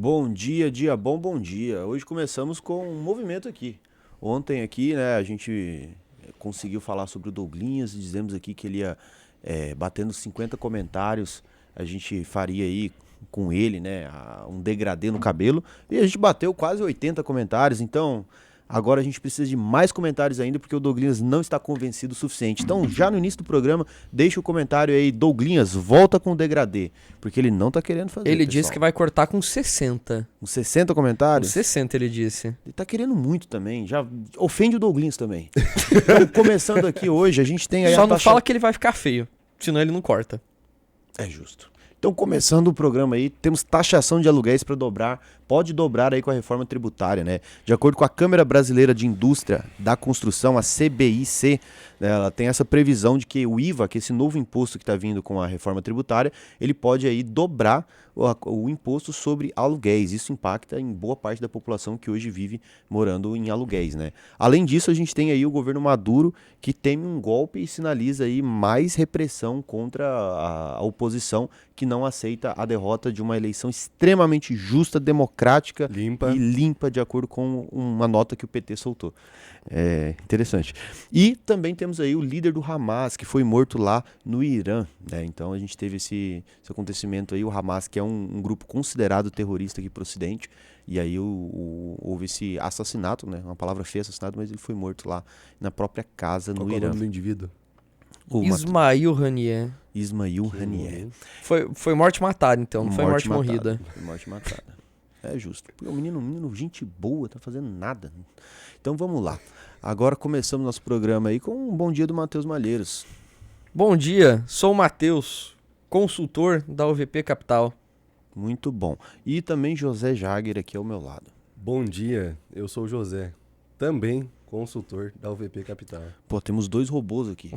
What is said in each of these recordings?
Bom dia bom, bom dia. Hoje começamos com um movimento aqui. Ontem aqui, né, a gente conseguiu falar sobre o Douglinhas e dizemos aqui que ele ia batendo 50 comentários, a gente faria aí com ele, né, um degradê no cabelo. E a gente bateu quase 80 comentários, então agora a gente precisa de mais comentários ainda, porque o Douglinhas não está convencido o suficiente. Então, já no início do programa, deixa o comentário aí, Douglinhas, volta com o degradê, porque ele não está querendo fazer, Ele pessoal. disse que vai cortar com 60. Com 60 Com comentários? 60 ele disse. Ele tá querendo muito também, já ofende o Douglinhas também. Então, começando aqui hoje, a gente tem aí Só a não taxa... fala que ele vai ficar feio, senão ele não corta. É justo. Então, começando o programa aí, temos taxação de aluguéis para dobrar, pode dobrar aí com a reforma tributária, né? De acordo com a Câmara Brasileira de Indústria da Construção, a CBIC, né, ela tem essa previsão de que o IVA, que é esse novo imposto que está vindo com a reforma tributária, ele pode aí dobrar o imposto sobre aluguéis. Isso impacta em boa parte da população que hoje vive morando em aluguéis, né? Além disso, a gente tem aí o governo Maduro que teme um golpe e sinaliza aí mais repressão contra a oposição que não aceita a derrota de uma eleição extremamente justa, democrática e limpa, de acordo com uma nota que o PT soltou. É interessante. E também temos aí o líder do Hamas, que foi morto lá no Irã, né? Então a gente teve esse acontecimento aí, o Hamas, que é um grupo considerado terrorista aqui pro Ocidente, e aí houve esse assassinato, né? Uma palavra feia, assassinato, mas ele foi morto lá na própria casa no Irã. Qual é o nome do indivíduo? Ismail Haniyeh. Ismail Haniyeh. Foi morte matada, então, não foi morte morrida. Foi morte matada. É justo. Porque o menino, gente boa, tá fazendo nada. Então vamos lá. Agora começamos nosso programa aí com um bom dia do Matheus Malheiros. Bom dia, sou o Matheus, consultor da UVP Capital. Muito bom. E também José Jagger aqui ao meu lado. Bom dia, eu sou o José, também consultor da UVP Capital. Pô, temos 2 robôs aqui.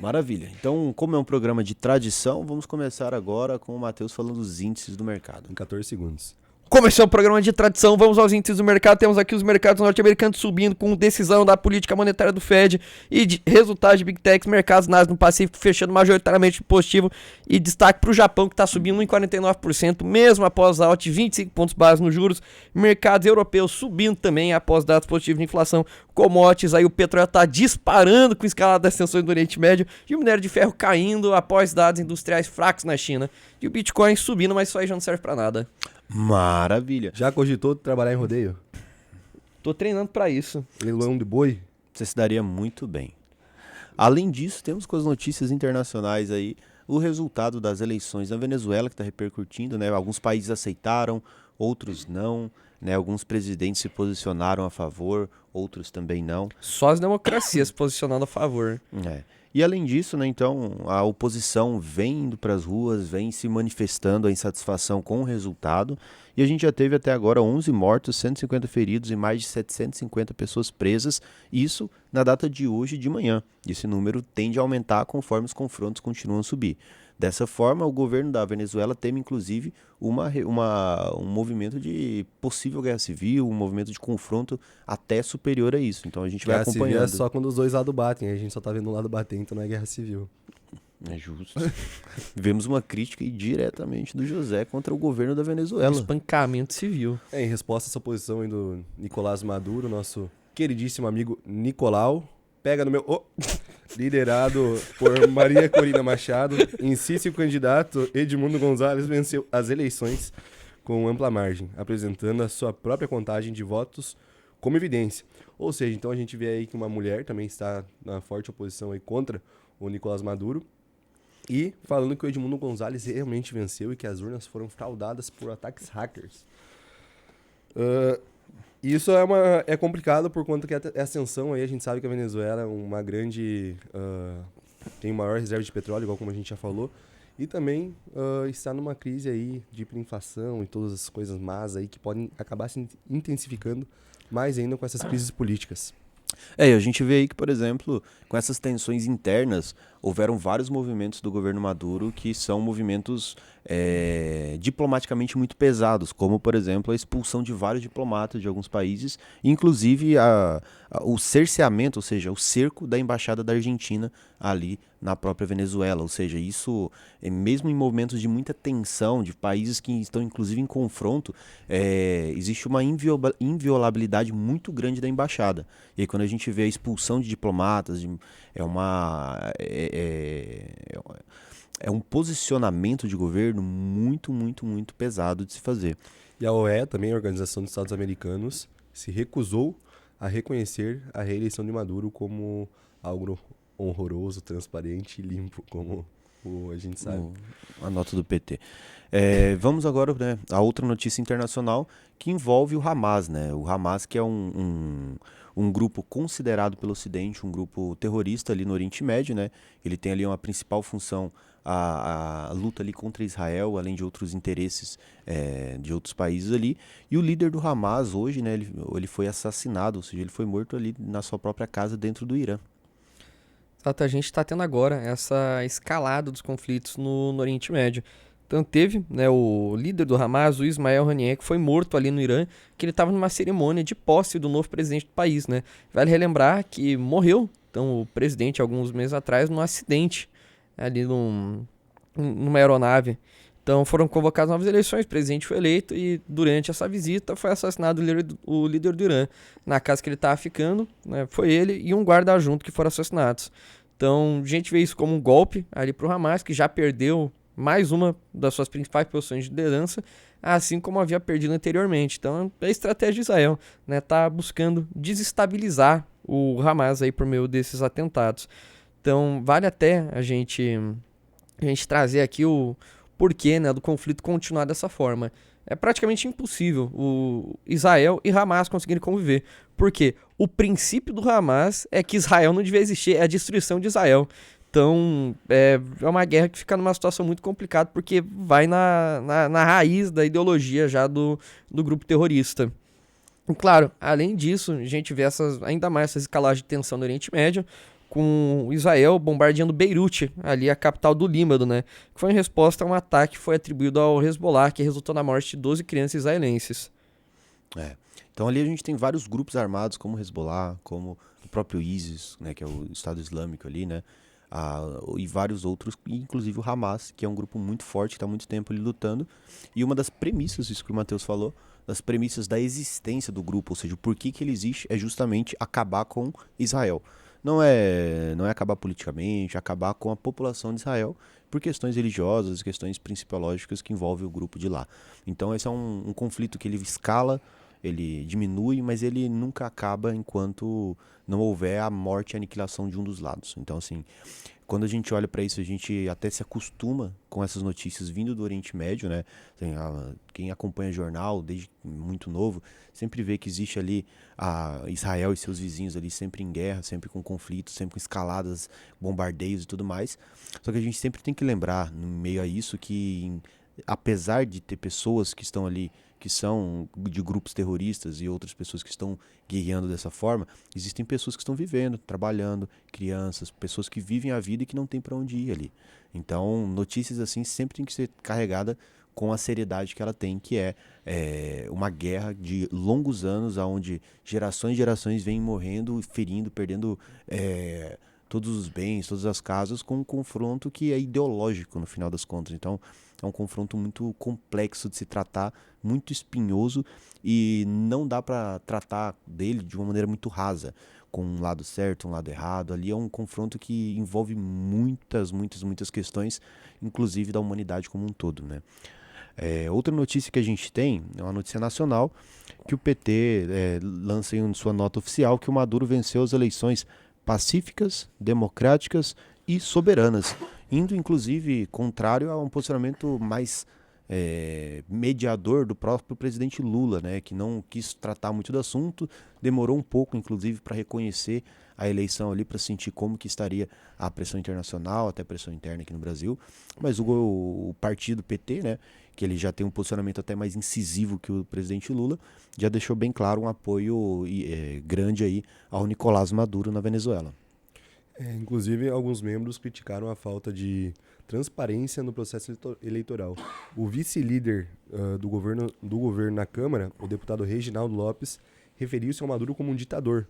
Maravilha. Então, como é um programa de tradição, vamos começar agora com o Matheus falando dos índices do mercado. Em 14 segundos. Começou o programa de tradição, vamos aos índices do mercado. Temos aqui os mercados norte-americanos subindo com decisão da política monetária do Fed e de resultados de Big Techs, mercados Nasdaq no Pacífico fechando majoritariamente positivo e destaque para o Japão que está subindo 1,49%, mesmo após alta de 25 pontos base nos juros. Mercados europeus subindo também após dados positivos de inflação, commodities, aí o petróleo está disparando com escalada das tensões do Oriente Médio e o minério de ferro caindo após dados industriais fracos na China. E o Bitcoin subindo, mas isso aí já não serve para nada. Maravilha. Já cogitou trabalhar em rodeio? Tô treinando pra isso. Leilão de boi? Você se daria muito bem. Além disso, temos com as notícias internacionais aí o resultado das eleições na Venezuela que está repercutindo, né? Alguns países aceitaram, outros não, né? Alguns presidentes se posicionaram a favor, outros também não. Só as democracias se posicionando a favor. É. E além disso, né, então, a oposição vem indo para as ruas, vem se manifestando a insatisfação com o resultado, e a gente já teve até agora 11 mortos, 150 feridos e mais de 750 pessoas presas, isso na data de hoje de manhã. Esse número tende a aumentar conforme os confrontos continuam a subir. Dessa forma, o governo da Venezuela teme, inclusive, um movimento de possível guerra civil, um movimento de confronto até superior a isso. Então a gente vai acompanhando. Guerra civil é só quando os dois lados batem, a gente só tá vendo um lado bater, então não é guerra civil. É justo. Vemos uma crítica aí diretamente do José contra o governo da Venezuela. Espancamento civil. Em resposta a essa posição aí do Nicolás Maduro, nosso queridíssimo amigo Nicolau, pega no meu... liderado por Maria Corina Machado, insiste o candidato Edmundo Gonzalez venceu as eleições com ampla margem, apresentando a sua própria contagem de votos como evidência. Ou seja, então a gente vê aí que uma mulher também está na forte oposição aí contra o Nicolás Maduro e falando que o Edmundo Gonzalez realmente venceu e que as urnas foram fraudadas por ataques hackers. Isso é complicado por conta que a ascensão aí, a gente sabe que a Venezuela é uma grande... tem maior reserva de petróleo, igual como a gente já falou, e também está numa crise aí de hiperinflação e todas as coisas más aí que podem acabar se intensificando mais ainda com essas crises políticas. E a gente vê aí que, por exemplo, com essas tensões internas, houveram vários movimentos do governo Maduro que são movimentos diplomaticamente muito pesados, como, por exemplo, a expulsão de vários diplomatas de alguns países, inclusive o cerceamento, ou seja, o cerco da embaixada da Argentina ali na própria Venezuela. Ou seja, isso, mesmo em momentos de muita tensão, de países que estão inclusive em confronto, existe uma inviolabilidade muito grande da embaixada. E aí, quando a gente vê a expulsão de diplomatas, é um posicionamento de governo muito, muito, muito pesado de se fazer. E a OEA, também a Organização dos Estados Americanos, se recusou a reconhecer a reeleição de Maduro como algo honroso, transparente e limpo, como a gente sabe. A nota do PT. Vamos agora, né, a outra notícia internacional que envolve o Hamas, né? O Hamas, que é um grupo considerado pelo Ocidente, um grupo terrorista ali no Oriente Médio, né? Ele tem ali uma principal função, a luta ali contra Israel, além de outros interesses de outros países ali. E o líder do Hamas hoje, né, ele foi assassinado, ou seja, ele foi morto ali na sua própria casa dentro do Irã. Exato, a gente está tendo agora essa escalada dos conflitos no Oriente Médio. Então teve, né, o líder do Hamas, o Ismael Haniyeh, que foi morto ali no Irã, que ele estava numa cerimônia de posse do novo presidente do país, né? Vale relembrar que morreu, então, o presidente alguns meses atrás num acidente ali numa aeronave. Então foram convocadas novas eleições, o presidente foi eleito e durante essa visita foi assassinado o líder do Irã. Na casa que ele estava ficando, né, foi ele e um guarda junto que foram assassinados. Então a gente vê isso como um golpe ali para o Hamas, que já perdeu mais uma das suas principais posições de liderança, assim como havia perdido anteriormente. Então é a estratégia de Israel, né, tá buscando desestabilizar o Hamas aí por meio desses atentados. Então vale até a gente trazer aqui o porquê, né, do conflito continuar dessa forma. É praticamente impossível o Israel e Hamas conseguirem conviver. Por quê? O princípio do Hamas é que Israel não devia existir, é a destruição de Israel. Então, é uma guerra que fica numa situação muito complicada, porque vai na raiz da ideologia já do grupo terrorista. E, claro, além disso, a gente vê ainda mais essas escalagens de tensão no Oriente Médio, com Israel bombardeando Beirute, ali a capital do Líbano, né? Que foi em resposta a um ataque que foi atribuído ao Hezbollah, que resultou na morte de 12 crianças israelenses. Então ali a gente tem vários grupos armados, como o Hezbollah, como o próprio ISIS, né, que é o Estado Islâmico ali, né? E vários outros, inclusive o Hamas, que é um grupo muito forte, que está há muito tempo ali lutando. E uma das premissas, isso que o Matheus falou, das premissas da existência do grupo, ou seja, o porquê que ele existe, é justamente acabar com Israel. Não é acabar politicamente, acabar com a população de Israel por questões religiosas, questões principiológicas que envolvem o grupo de lá. Então esse é um conflito que ele escala, ele diminui, mas ele nunca acaba enquanto não houver a morte e a aniquilação de um dos lados. Então, assim, quando a gente olha para isso, a gente até se acostuma com essas notícias vindo do Oriente Médio, né? Quem acompanha jornal desde muito novo, sempre vê que existe ali Israel e seus vizinhos ali sempre em guerra, sempre com conflitos, sempre com escaladas, bombardeios e tudo mais. Só que a gente sempre tem que lembrar, no meio a isso, que apesar de ter pessoas que estão ali, que são de grupos terroristas e outras pessoas que estão guerreando dessa forma, existem pessoas que estão vivendo, trabalhando, crianças, pessoas que vivem a vida e que não tem para onde ir ali. Então, notícias assim sempre tem que ser carregada com a seriedade que ela tem, que é uma guerra de longos anos, onde gerações e gerações vêm morrendo, ferindo, perdendo todos os bens, todas as casas, com um confronto que é ideológico no final das contas. Então, é um confronto muito complexo de se tratar, muito espinhoso, e não dá para tratar dele de uma maneira muito rasa, com um lado certo, um lado errado. Ali é um confronto que envolve muitas, muitas, muitas questões, inclusive da humanidade como um todo, né? Outra notícia que a gente tem é uma notícia nacional, que o PT lança em sua nota oficial que o Maduro venceu as eleições pacíficas, democráticas e soberanas, indo inclusive contrário a um posicionamento mais mediador do próprio presidente Lula, né, que não quis tratar muito do assunto, demorou um pouco inclusive para reconhecer a eleição ali, para sentir como que estaria a pressão internacional, até a pressão interna aqui no Brasil, mas o partido PT, né, que ele já tem um posicionamento até mais incisivo que o presidente Lula, já deixou bem claro um apoio grande aí ao Nicolás Maduro na Venezuela. Inclusive, alguns membros criticaram a falta de transparência no processo eleitoral. O vice-líder do governo na Câmara, o deputado Reginaldo Lopes, referiu-se ao Maduro como um ditador.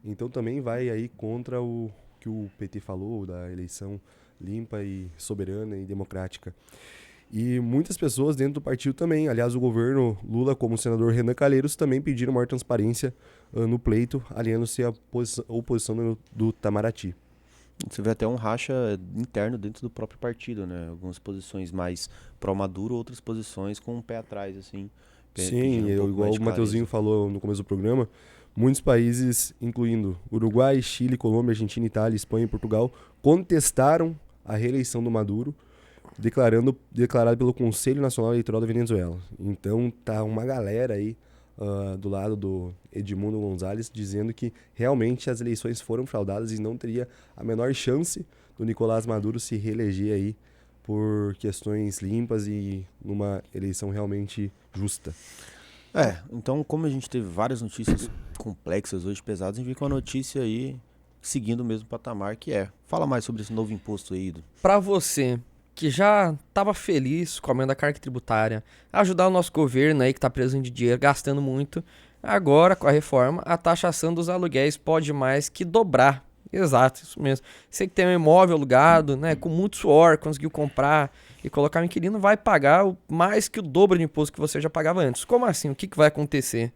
Então também vai aí contra o que o PT falou da eleição limpa e soberana e democrática. E muitas pessoas dentro do partido também, aliás, o governo Lula, como o senador Renan Calheiros, também pediram maior transparência no pleito, aliando-se à oposição do Itamaraty. Você vê até um racha interno dentro do próprio partido, né? Algumas posições mais pró-Maduro, outras posições com um pé atrás, assim. Sim, igual o Mateuzinho falou no começo do programa, muitos países, incluindo Uruguai, Chile, Colômbia, Argentina, Itália, Espanha e Portugal, contestaram a reeleição do Maduro, declarado pelo Conselho Nacional Eleitoral da Venezuela. Então tá uma galera aí do lado do Edmundo Gonzalez dizendo que realmente as eleições foram fraudadas e não teria a menor chance do Nicolás Maduro se reeleger aí por questões limpas e numa eleição realmente justa. Então como a gente teve várias notícias complexas hoje, pesadas, a gente vem com a notícia aí seguindo o mesmo patamar que é. Fala mais sobre esse novo imposto aí, Ido. Pra você que já estava feliz com a aumento da carga tributária, ajudar o nosso governo aí que está precisando de dinheiro, gastando muito, agora com a reforma, a taxação dos aluguéis pode mais que dobrar. Exato, isso mesmo. Você que tem um imóvel alugado, né, com muito suor, conseguiu comprar e colocar um inquilino, vai pagar mais que o dobro de imposto que você já pagava antes. Como assim? O que vai acontecer?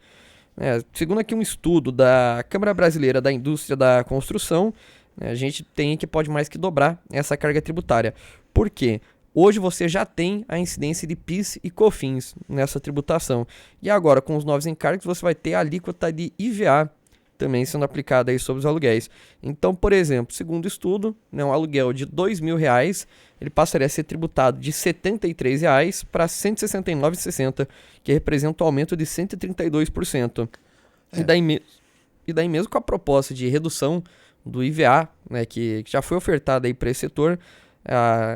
Segundo aqui um estudo da Câmara Brasileira da Indústria da Construção, a gente tem que pode mais que dobrar essa carga tributária. Por quê? Hoje você já tem a incidência de PIS e COFINS nessa tributação. E agora, com os novos encargos, você vai ter a alíquota de IVA também sendo aplicada aí sobre os aluguéis. Então, por exemplo, segundo o estudo, um aluguel de R$2.000, ele passaria a ser tributado de R$ 73 para R$ 169,60, que representa um aumento de 132%. E daí mesmo com a proposta de redução do IVA, né, que já foi ofertada aí para esse setor,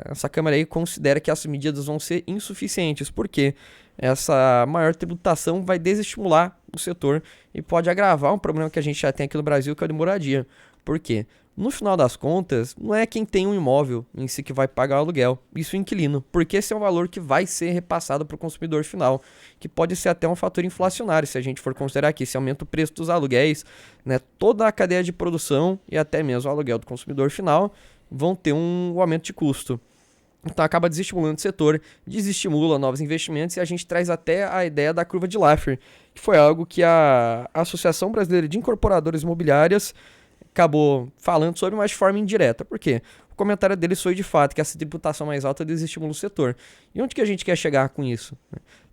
essa Câmara aí considera que essas medidas vão ser insuficientes, porque essa maior tributação vai desestimular o setor e pode agravar um problema que a gente já tem aqui no Brasil, que é o de moradia. Por quê? No final das contas, não é quem tem um imóvel em si que vai pagar o aluguel, isso é o inquilino, porque esse é um valor que vai ser repassado para o consumidor final, que pode ser até um fator inflacionário, se a gente for considerar que se aumenta o preço dos aluguéis, né, toda a cadeia de produção e até mesmo o aluguel do consumidor final vão ter um aumento de custo. Então acaba desestimulando o setor, desestimula novos investimentos e a gente traz até a ideia da curva de Laffer, que foi algo que a Associação Brasileira de Incorporadoras Imobiliárias acabou falando sobre, mas de forma indireta. Por quê? O comentário deles foi de fato que essa tributação mais alta desestimula o setor. E onde que a gente quer chegar com isso?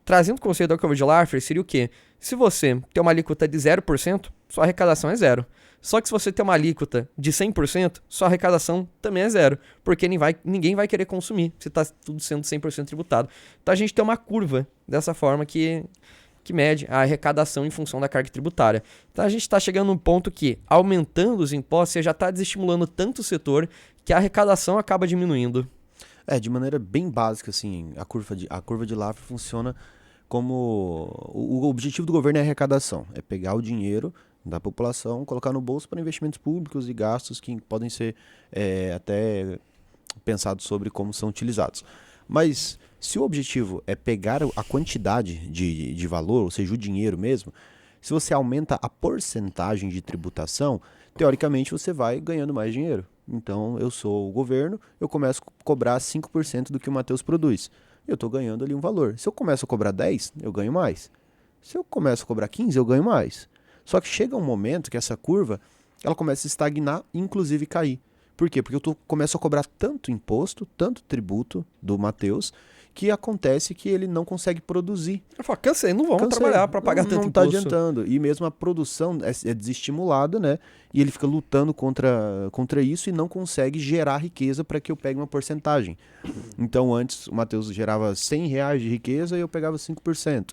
Trazendo o conceito da curva de Laffer, seria o quê? Se você tem uma alíquota de 0%, sua arrecadação é zero. Só que se você tem uma alíquota de 100%, sua arrecadação também é zero, porque ninguém vai querer consumir se está tudo sendo 100% tributado. Então a gente tem uma curva dessa forma que mede a arrecadação em função da carga tributária. Então a gente está chegando num ponto que, aumentando os impostos, você já está desestimulando tanto o setor que a arrecadação acaba diminuindo. De maneira bem básica, assim, a curva de Laffer funciona como... O objetivo do governo é a arrecadação, é pegar o dinheiro da população, colocar no bolso para investimentos públicos e gastos que podem ser até pensados sobre como são utilizados. Mas se o objetivo é pegar a quantidade de valor, ou seja, o dinheiro mesmo, se você aumenta a porcentagem de tributação, teoricamente você vai ganhando mais dinheiro. Então eu sou o governo, eu começo a cobrar 5% do que o Matheus produz. Eu estou ganhando ali um valor. Se eu começo a cobrar 10, eu ganho mais. Se eu começo a cobrar 15, eu ganho mais. Só que chega um momento que essa curva ela começa a estagnar e inclusive cair. Por quê? Porque eu começo a cobrar tanto imposto, tanto tributo do Matheus, que acontece que ele não consegue produzir. Eu falo, cansei, não vamos trabalhar para pagar tanto imposto. Não está adiantando. E mesmo a produção é desestimulada, né? E ele fica lutando contra isso e não consegue gerar riqueza para que eu pegue uma porcentagem. Então antes o Matheus gerava R$100 de riqueza e eu pegava 5%.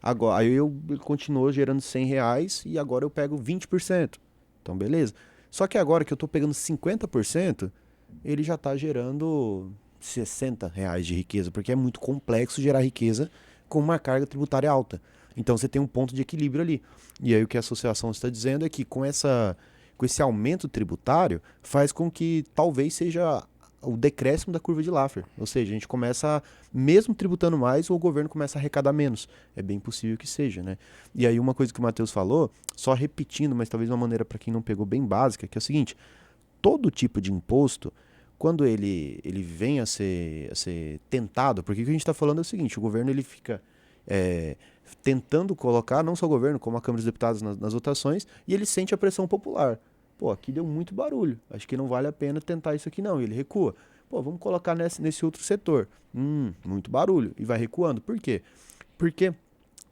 Agora, aí ele continuou gerando R$100 e agora eu pego 20%. Então, beleza. Só que agora que eu estou pegando 50%, ele já está gerando R$60 de riqueza, porque é muito complexo gerar riqueza com uma carga tributária alta. Então, você tem um ponto de equilíbrio ali. E aí o que a associação está dizendo é que com com esse aumento tributário, faz com que talvez seja o decréscimo da curva de Laffer. Ou seja, a gente começa, mesmo tributando mais, o governo começa a arrecadar menos. É bem possível que seja, né? E aí uma coisa que o Matheus falou, só repetindo, mas talvez uma maneira para quem não pegou bem básica, que é o seguinte, todo tipo de imposto, quando ele vem a ser tentado, porque o que a gente está falando é o seguinte, o governo ele fica tentando colocar, não só o governo, como a Câmara dos Deputados nas votações, e ele sente a pressão popular. Pô, aqui deu muito barulho, acho que não vale a pena tentar isso aqui não, e ele recua. Pô, vamos colocar nesse outro setor. Muito barulho, e vai recuando. Por quê? Porque,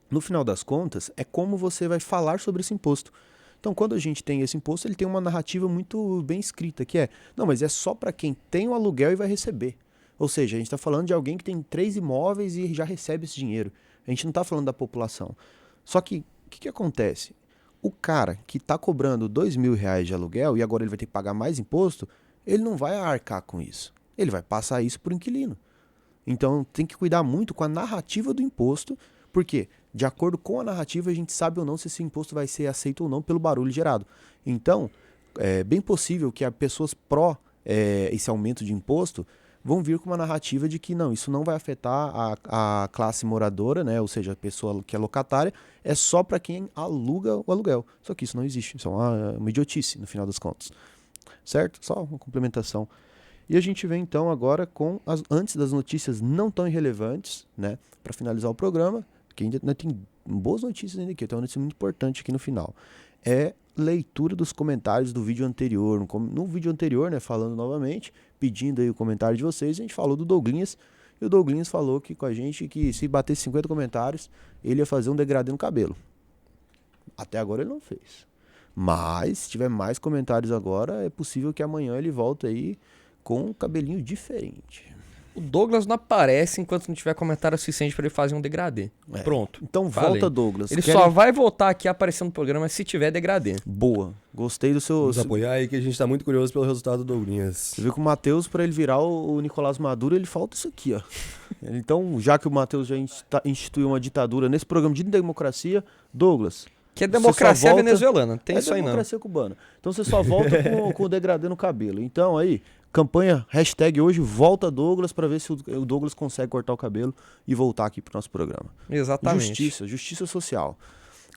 no final das contas, é como você vai falar sobre esse imposto. Então, quando a gente tem esse imposto, ele tem uma narrativa muito bem escrita, que é, não, mas é só para quem tem o aluguel e vai receber. Ou seja, a gente está falando de alguém que tem 3 imóveis e já recebe esse dinheiro. A gente não está falando da população. Só que, o que acontece? O cara que está cobrando R$2.000 de aluguel e agora ele vai ter que pagar mais imposto, ele não vai arcar com isso. Ele vai passar isso para o inquilino. Então, tem que cuidar muito com a narrativa do imposto, porque, de acordo com a narrativa, a gente sabe ou não se esse imposto vai ser aceito ou não pelo barulho gerado. Então, é bem possível que as pessoas pró esse aumento de imposto vão vir com uma narrativa de que não, isso não vai afetar a classe moradora, né? Ou seja, a pessoa que é locatária, é só para quem aluga o aluguel. Só que isso não existe, isso é uma idiotice, no final das contas. Certo? Só uma complementação. E a gente vem então agora com, antes das notícias não tão irrelevantes, né? Para finalizar o programa, que ainda tem boas notícias ainda aqui, tem uma notícia muito importante aqui no final. É leitura dos comentários do vídeo anterior. No vídeo anterior, né, falando novamente, pedindo aí o comentário de vocês, a gente falou do Douglinhas, e o Douglinhas falou que com a gente que se bater 50 comentários, ele ia fazer um degradê no cabelo. Até agora ele não fez. Mas, se tiver mais comentários agora, é possível que amanhã ele volte aí com um cabelinho diferente. O Douglas não aparece enquanto não tiver comentário suficiente para ele fazer um degradê. Pronto. Então falei. volta, Douglas. Ele só vai voltar aqui aparecendo no programa se tiver degradê. Boa. Gostei do seu... Vamos apoiar aí que a gente tá muito curioso pelo resultado do Douglinhas. Você viu que o Matheus, para ele virar o Nicolás Maduro, ele falta isso aqui, ó. Então, já que o Matheus já instituiu uma ditadura nesse programa de democracia, Douglas... Que é democracia volta... venezuelana, não tem isso aí não. É democracia cubana. Então você só volta com o degradê no cabelo. Então aí, campanha, hashtag hoje, volta Douglas, para ver se o Douglas consegue cortar o cabelo e voltar aqui pro nosso programa. Exatamente. Justiça social.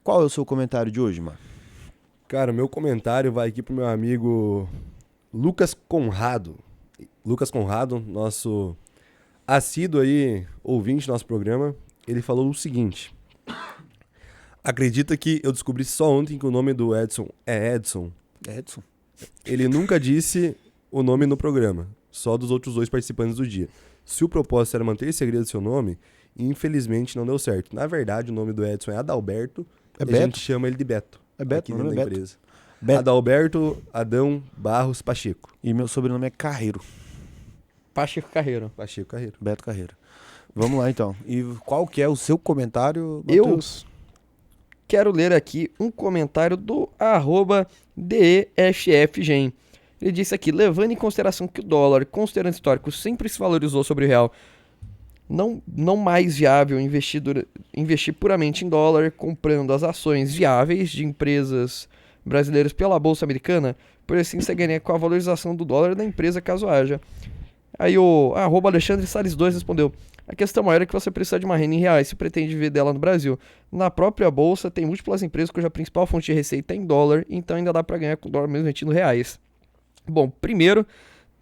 Qual é o seu comentário de hoje, mano? Cara, o meu comentário vai aqui pro meu amigo Lucas Conrado. Lucas Conrado, nosso assíduo aí, ouvinte do nosso programa, ele falou o seguinte: acredita que eu descobri só ontem que o nome do Edson é Edson? Edson? Ele nunca disse o nome no programa, só dos outros 2 participantes do dia. Se o propósito era manter segredo do seu nome, infelizmente não deu certo. Na verdade, o nome do Edson é Adalberto, e Beto? a gente chama ele de Beto. É Beto, aqui meu dentro nome da é Beto. empresa. Beto. Adalberto Adão Barros Pacheco. E meu sobrenome é Carreiro. Pacheco Carreiro. Pacheco Carreiro. Beto Carreiro. Vamos lá então. E qual que é o seu comentário, Matheus? Quero ler aqui um comentário do @DEFFGEM. Ele disse aqui: levando em consideração que o dólar, considerando histórico, sempre se valorizou sobre o real, não mais viável investir puramente em dólar, comprando as ações viáveis de empresas brasileiras pela Bolsa Americana, por assim se ganhar com a valorização do dólar da empresa caso haja. Aí o @Alexandre Salles 2 respondeu: a questão maior é que você precisa de uma renda em reais se pretende viver dela no Brasil. Na própria bolsa tem múltiplas empresas cuja principal fonte de receita é em dólar, então ainda dá para ganhar com dólar mesmo investindo reais. Bom, primeiro,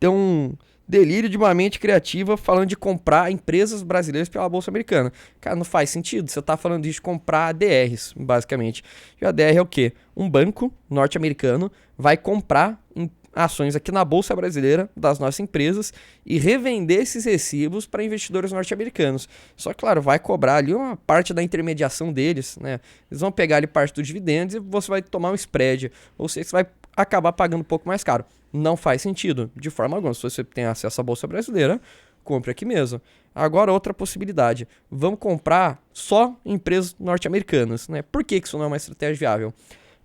tem um delírio de uma mente criativa falando de comprar empresas brasileiras pela Bolsa Americana. Cara, não faz sentido. Você tá falando disso de comprar ADRs, basicamente. E a ADR é o quê? Um banco norte-americano vai comprar ações aqui na Bolsa Brasileira das nossas empresas e revender esses recibos para investidores norte-americanos. Só que, claro, vai cobrar ali uma parte da intermediação deles, né? Eles vão pegar ali parte dos dividendos e você vai tomar um spread, ou seja, você vai acabar pagando um pouco mais caro. Não faz sentido, de forma alguma. Se você tem acesso à Bolsa Brasileira, compre aqui mesmo. Agora, outra possibilidade. Vamos comprar só empresas norte-americanas, né? Por que isso não é uma estratégia viável?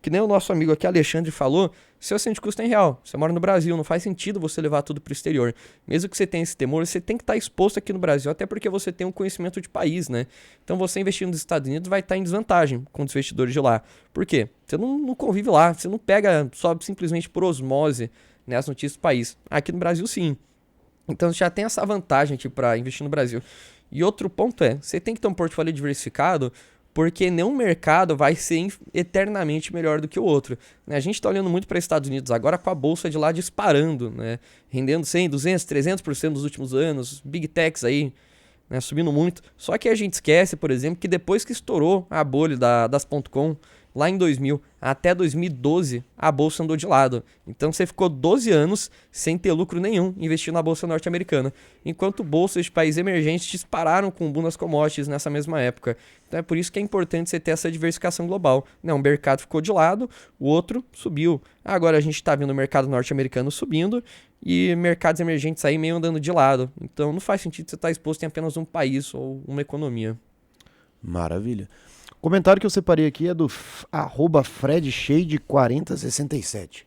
que nem o nosso amigo aqui, Alexandre, falou, seu assento de custo é em real. Você mora no Brasil, não faz sentido você levar tudo pro exterior. Mesmo que você tenha esse temor, você tem que estar exposto aqui no Brasil, até porque você tem um conhecimento de país, né? Então você investir nos Estados Unidos vai estar em desvantagem com os investidores de lá. Por quê? Você não convive lá, você não pega só simplesmente por osmose, né, as notícias do país. Aqui no Brasil, sim. Então já tem essa vantagem aqui para investir no Brasil. E outro ponto é, você tem que ter um portfólio diversificado, porque nenhum mercado vai ser eternamente melhor do que o outro. A gente está olhando muito para os Estados Unidos agora com a bolsa de lá disparando, né? Rendendo 100, 200, 300% nos últimos anos, Big Techs aí, né, subindo muito. Só que a gente esquece, por exemplo, que depois que estourou a bolha das .com, lá em 2000 até 2012, a bolsa andou de lado. Então você ficou 12 anos sem ter lucro nenhum investindo na bolsa norte-americana. Enquanto bolsas de países emergentes dispararam com o boom das commodities nessa mesma época. Então é por isso que é importante você ter essa diversificação global. Um mercado ficou de lado, o outro subiu. Agora a gente está vendo o mercado norte-americano subindo e mercados emergentes aí meio andando de lado. Então não faz sentido você estar exposto em apenas um país ou uma economia. Maravilha. O comentário que eu separei aqui é do @FredShade4067.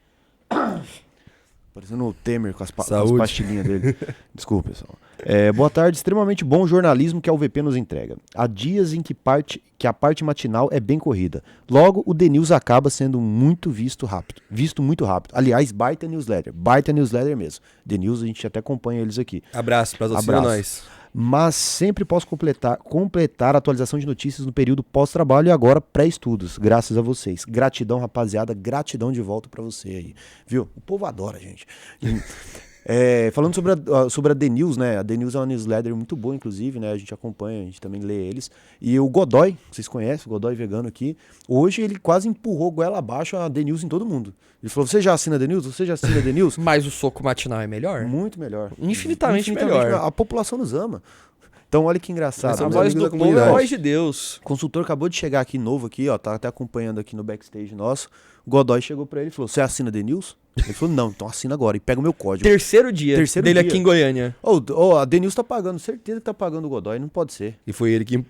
Parecendo o Temer com as pastilhinhas dele. Desculpa, pessoal. Boa tarde, extremamente bom jornalismo que a UVP nos entrega. Há dias em que a parte matinal é bem corrida. Logo, o The News acaba sendo visto muito rápido. Aliás, baita newsletter mesmo. The News, a gente até acompanha eles aqui. Abraço para nós. Mas sempre posso completar a atualização de notícias no período pós-trabalho e agora pré-estudos, graças a vocês. Gratidão, rapaziada, gratidão de volta pra você aí, viu? O povo adora, gente. Falando sobre a The News, né? A The News é uma newsletter muito boa, inclusive, né? A gente acompanha, a gente também lê eles. E o Godoy, vocês conhecem, o Godoy vegano aqui, hoje ele quase empurrou goela abaixo a The News em todo mundo. Ele falou, você já assina The News? Você já assina The News? Mas o soco matinal é melhor? Muito melhor. Infinitamente melhor. A população nos ama. Então, olha que engraçado. A voz do povo é a voz de Deus. O consultor acabou de chegar aqui novo aqui, ó, tá até acompanhando aqui no backstage nosso. O Godoy chegou pra ele e falou, você assina The News? Ele falou, não, então assina agora e pega o meu código. Terceiro dia dele aqui em Goiânia. A The News tá pagando, certeza que tá pagando o Godoy, não pode ser. E foi ele que...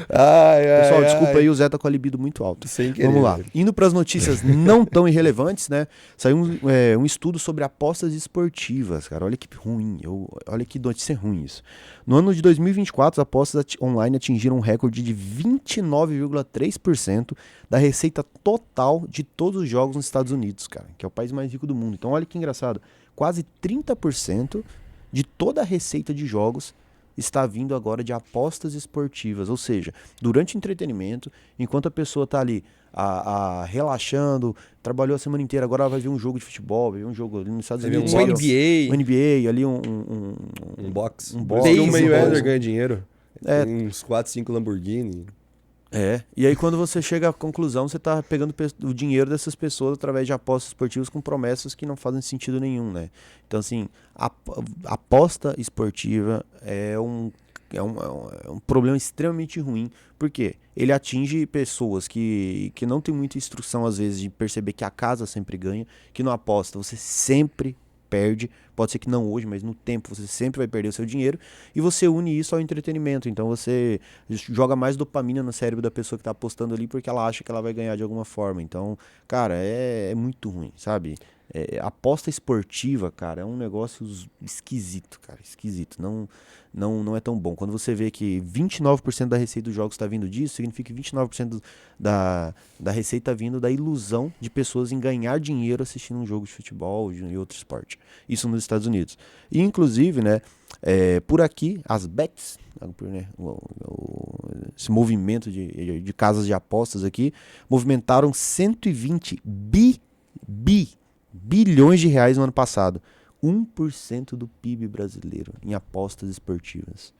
Pessoal, desculpa aí, o Zé tá com a libido muito alto. Sem querer. Vamos lá. Indo para as notícias não tão irrelevantes, né? Saiu um estudo sobre apostas esportivas, cara. Olha que ruim. Olha que notícia ruim isso. No ano de 2024, as apostas online atingiram um recorde de 29,3% da receita total de todos os jogos nos Estados Unidos, cara. Que é o país mais rico do mundo. Então, olha que engraçado. Quase 30% de toda a receita de jogos está vindo agora de apostas esportivas, ou seja, durante o entretenimento, enquanto a pessoa está ali relaxando, trabalhou a semana inteira, agora ela vai ver um jogo de futebol, vai ver um jogo ali nos Estados Unidos. Um NBA, ali um box. Um box. O Mayweather ganha dinheiro. Tem uns 4, 5 Lamborghini. E aí quando você chega à conclusão, você está pegando o dinheiro dessas pessoas através de apostas esportivas com promessas que não fazem sentido nenhum, né? Então, assim, a aposta esportiva é um problema extremamente ruim, porque ele atinge pessoas que não têm muita instrução, às vezes, de perceber que a casa sempre ganha, que não aposta, você sempre perde, pode ser que não hoje, mas no tempo você sempre vai perder o seu dinheiro, e você une isso ao entretenimento, então você joga mais dopamina no cérebro da pessoa que tá apostando ali, porque ela acha que ela vai ganhar de alguma forma. Então, cara, é muito ruim, sabe? Aposta esportiva, cara, é um negócio esquisito, cara, esquisito, não é tão bom. Quando você vê que 29% da receita dos jogos está vindo disso, significa que 29% da receita está vindo da ilusão de pessoas em ganhar dinheiro assistindo um jogo de futebol e outro esporte. Isso nos Estados Unidos. E, inclusive, né, por aqui, as bets, né, esse movimento de casas de apostas aqui, movimentaram 120 bilhões de reais no ano passado. 1% do PIB brasileiro em apostas esportivas.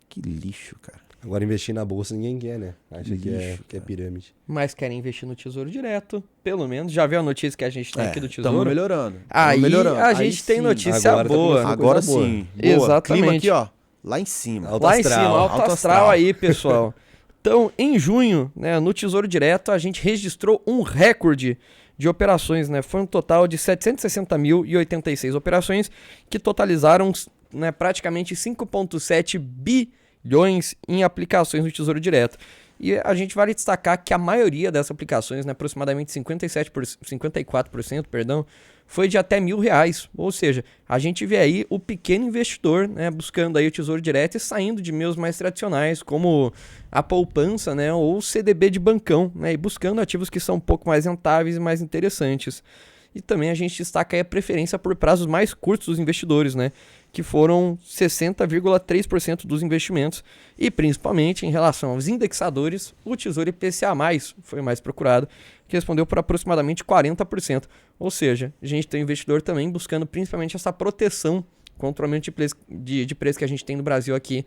Que lixo, cara. Agora investir na bolsa ninguém quer, né? Acha que é pirâmide. Mas querem investir no Tesouro Direto, pelo menos. Já viu a notícia que a gente tem aqui do Tesouro? Estamos melhorando. Aí a gente tem notícia agora boa. Agora sim. Boa. Exatamente. Clima aqui, ó. Lá em cima. Alto Lá astral. em cima, alto astral aí, pessoal. Então, em junho, né, no Tesouro Direto, a gente registrou um recorde de operações, né? Foi um total de 760.086 operações que totalizaram, né, praticamente 5,7 bilhões em aplicações no Tesouro Direto. E a gente vale destacar que a maioria dessas aplicações, né, aproximadamente 54%, perdão, foi de até R$1.000. Ou seja, a gente vê aí o pequeno investidor, né, buscando aí o Tesouro Direto e saindo de meios mais tradicionais, como a poupança, né, ou o CDB de bancão, né, e buscando ativos que são um pouco mais rentáveis e mais interessantes. E também a gente destaca aí a preferência por prazos mais curtos dos investidores, né, que foram 60,3% dos investimentos. E principalmente em relação aos indexadores, o Tesouro IPCA+, foi mais procurado, que respondeu por aproximadamente 40%. Ou seja, a gente tem investidor também buscando principalmente essa proteção contra o aumento de preço que a gente tem no Brasil aqui,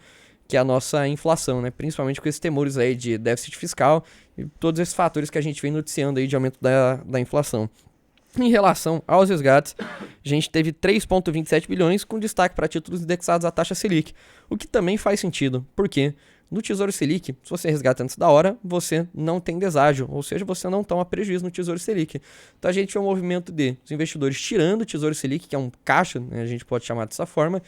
que é a nossa inflação, né? Principalmente com esses temores aí de déficit fiscal e todos esses fatores que a gente vem noticiando aí de aumento da inflação. Em relação aos resgates, a gente teve 3,27 bilhões com destaque para títulos indexados à taxa Selic, o que também faz sentido, porque no Tesouro Selic, se você resgata antes da hora, você não tem deságio, ou seja, você não toma prejuízo no Tesouro Selic. Então a gente vê um movimento de os investidores tirando o Tesouro Selic, que é um caixa, né, a gente pode chamar dessa forma,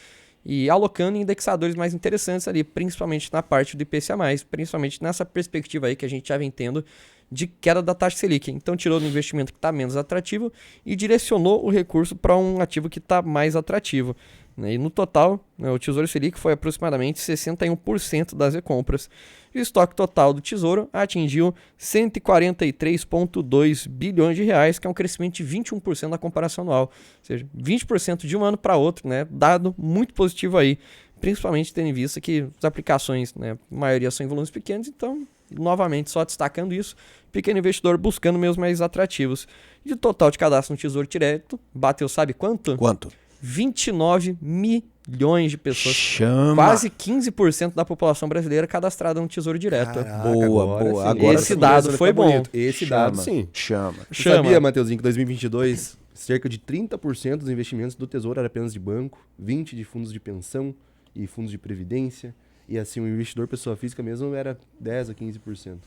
e alocando em indexadores mais interessantes ali, principalmente na parte do IPCA+, principalmente nessa perspectiva aí que a gente já vem tendo de queda da taxa Selic. Então tirou do investimento que está menos atrativo e direcionou o recurso para um ativo que está mais atrativo. E no total, né, o Tesouro Selic foi aproximadamente 61% das recompras. E o estoque total do Tesouro atingiu 143,2 bilhões de reais, que é um crescimento de 21% na comparação anual. Ou seja, 20% de um ano para outro, né, dado muito positivo aí. Principalmente tendo em vista que as aplicações, né, a maioria são em volumes pequenos, então, novamente, só destacando isso, pequeno investidor buscando meios mais atrativos. E o total de cadastro no Tesouro Direto bateu, sabe quanto? Quanto? 29 milhões de pessoas. Chama. Quase 15% da população brasileira cadastrada no Tesouro Direto. Caraca, Boa. sim. Agora esse sim. dado Tá foi bom. bonito. Esse dado, sim. Chama. Você sabia, Matheusinho, que em 2022, cerca de 30% dos investimentos do Tesouro era apenas de banco, 20% de fundos de pensão e fundos de previdência, e assim, o investidor pessoa física mesmo era 10% a 15%.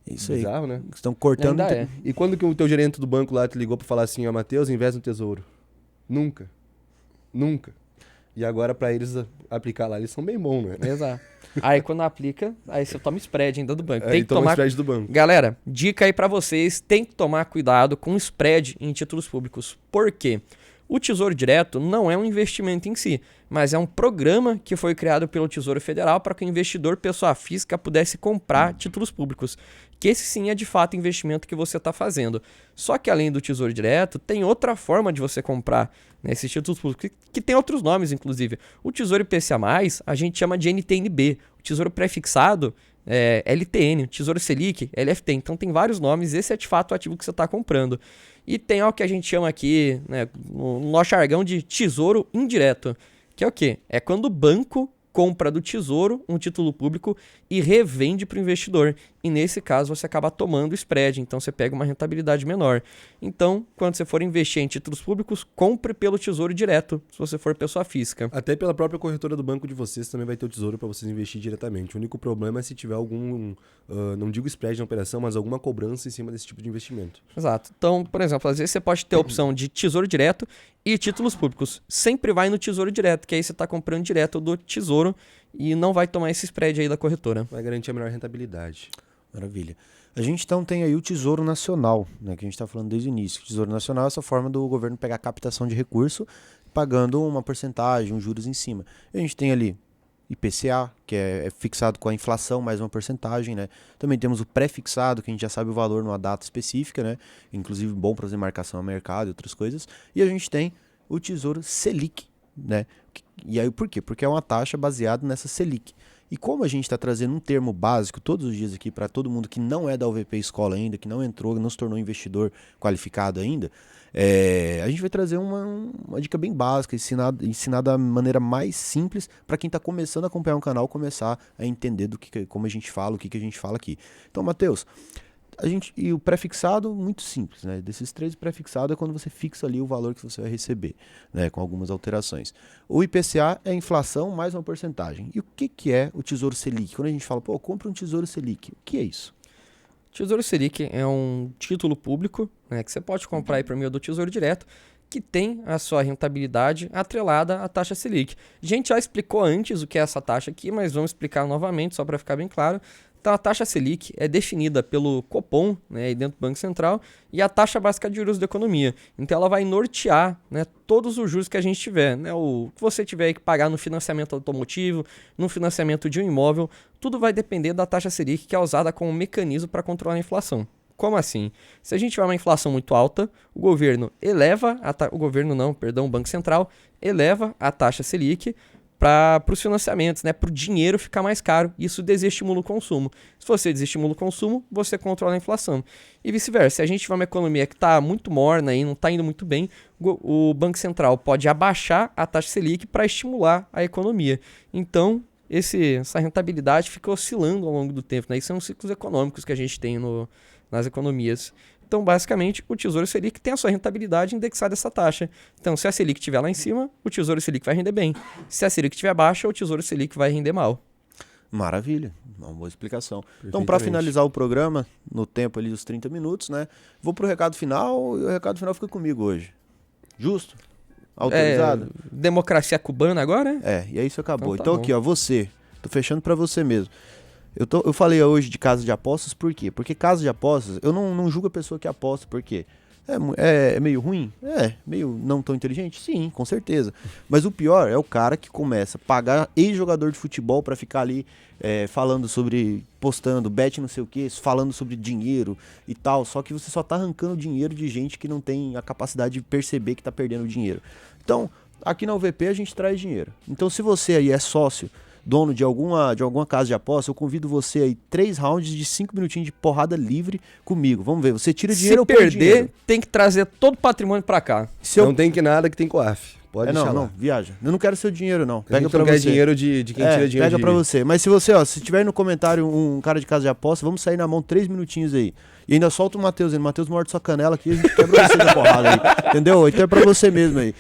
Isso aí. Bizarro, né? Estão cortando. Ainda é. E quando que o teu gerente do banco lá te ligou pra falar assim, ó, Matheus, investe no Tesouro? Nunca. E agora pra eles aplicar lá, eles são bem bons, né? Exato. Aí quando aplica, aí você toma spread ainda do banco. Aí Tem que toma tomar... spread do banco. Galera, dica aí pra vocês, tem que tomar cuidado com spread em títulos públicos. Por quê? O Tesouro Direto não é um investimento em si, mas é um programa que foi criado pelo Tesouro Federal para que o investidor, pessoa física, pudesse comprar títulos públicos. Que esse sim é de fato o investimento que você está fazendo. Só que além do Tesouro Direto, tem outra forma de você comprar, né, esses títulos públicos, que tem outros nomes, inclusive. O Tesouro IPCA+, a gente chama de NTNB. O Tesouro Prefixado é LTN. O Tesouro Selic, LFT. Então tem vários nomes. Esse é de fato o ativo que você está comprando. E tem algo que a gente chama aqui, né, no nosso jargão, de tesouro indireto. Que é o quê? É quando o banco compra do tesouro um título público e revende para o investidor. E nesse caso você acaba tomando spread, então você pega uma rentabilidade menor. Então, quando você for investir em títulos públicos, compre pelo Tesouro Direto, se você for pessoa física. Até pela própria corretora do banco de vocês também vai ter o Tesouro para vocês investir diretamente. O único problema é se tiver algum, não digo spread na operação, mas alguma cobrança em cima desse tipo de investimento. Exato. Então, por exemplo, às vezes você pode ter a opção de Tesouro Direto e títulos públicos. Sempre vai no Tesouro Direto, que aí você está comprando direto do Tesouro e não vai tomar esse spread aí da corretora. Vai garantir a melhor rentabilidade. Maravilha. A gente então tem aí o Tesouro Nacional, né, que a gente está falando desde o início. O Tesouro Nacional é essa forma do governo pegar captação de recurso, pagando uma porcentagem, juros em cima. A gente tem ali IPCA, que é fixado com a inflação, mais uma porcentagem, né? Também temos o pré-fixado, que a gente já sabe o valor numa data específica, né? Inclusive bom para fazer marcação a mercado e outras coisas. E a gente tem o Tesouro Selic, né? E aí por quê? Porque é uma taxa baseada nessa Selic. E como a gente está trazendo um termo básico todos os dias aqui para todo mundo que não é da UVP Escola ainda, que não entrou, não se tornou investidor qualificado ainda, a gente vai trazer uma dica bem básica, ensinar da maneira mais simples para quem está começando a acompanhar o canal, começar a entender como a gente fala, o que a gente fala aqui. Então, Matheus, e o pré-fixado, muito simples, né? Desses três, o pré-fixado é quando você fixa ali o valor que você vai receber, né? Com algumas alterações. O IPCA é a inflação mais uma porcentagem. E o que é o Tesouro Selic? Quando a gente fala, compra um Tesouro Selic, o que é isso? Tesouro Selic é um título público, né, que você pode comprar aí por meio do Tesouro Direto, que tem a sua rentabilidade atrelada à taxa Selic. A gente já explicou antes o que é essa taxa aqui, mas vamos explicar novamente, só para ficar bem claro. Então a taxa Selic é definida pelo Copom, né, aí dentro do Banco Central, e a taxa básica de juros da economia. Então ela vai nortear, né, todos os juros que a gente tiver, né, o que você tiver que pagar no financiamento automotivo, no financiamento de um imóvel, tudo vai depender da taxa Selic, que é usada como mecanismo para controlar a inflação. Como assim? Se a gente tiver uma inflação muito alta, o governo eleva, o Banco Central eleva a taxa Selic para os financiamentos, né, para o dinheiro ficar mais caro. Isso desestimula o consumo. Se você desestimula o consumo, você controla a inflação. E vice-versa. Se a gente tiver uma economia que está muito morna e não está indo muito bem, o Banco Central pode abaixar a taxa Selic para estimular a economia. Então, essa rentabilidade fica oscilando ao longo do tempo, né? Isso são ciclos econômicos que a gente tem nas economias. Então, basicamente, o Tesouro Selic tem a sua rentabilidade indexada a essa taxa. Então, se a Selic estiver lá em cima, o Tesouro Selic vai render bem. Se a Selic estiver baixa, o Tesouro Selic vai render mal. Maravilha, uma boa explicação. Então, para finalizar o programa, no tempo ali dos 30 minutos, né? Vou pro recado final e o recado final fica comigo hoje. Justo? Autorizado? Democracia cubana agora, né? E aí isso acabou. Então, então aqui, ó, tô fechando para você mesmo. Eu falei hoje de casa de apostas, por quê? Porque casa de apostas, eu não julgo a pessoa que aposta, por quê? É meio ruim? Meio não tão inteligente? Sim, com certeza. Mas o pior é o cara que começa a pagar ex-jogador de futebol pra ficar ali falando sobre, postando, bet não sei o que, falando sobre dinheiro e tal, só que você só tá arrancando dinheiro de gente que não tem a capacidade de perceber que tá perdendo dinheiro. Então, aqui na UVP a gente traz dinheiro. Então, se você aí é sócio, dono de alguma casa de aposta, eu convido você aí 3 rounds de 5 minutinhos de porrada livre comigo. Vamos ver, você tira dinheiro ou põe dinheiro? Se perder, tem que trazer todo o patrimônio pra cá. Não tem que nada que tem coaf. Pode deixar lá. Não, viaja. Eu não quero seu dinheiro, não. Pega pra você. Dinheiro de quem tira dinheiro. Pega pra você. Mas se você, se tiver aí no comentário um cara de casa de aposta, vamos sair na mão 3 minutinhos aí. E ainda solta o Matheus aí. O Matheus morde sua canela aqui, a gente quebra você da porrada aí. Entendeu? Então é pra você mesmo aí.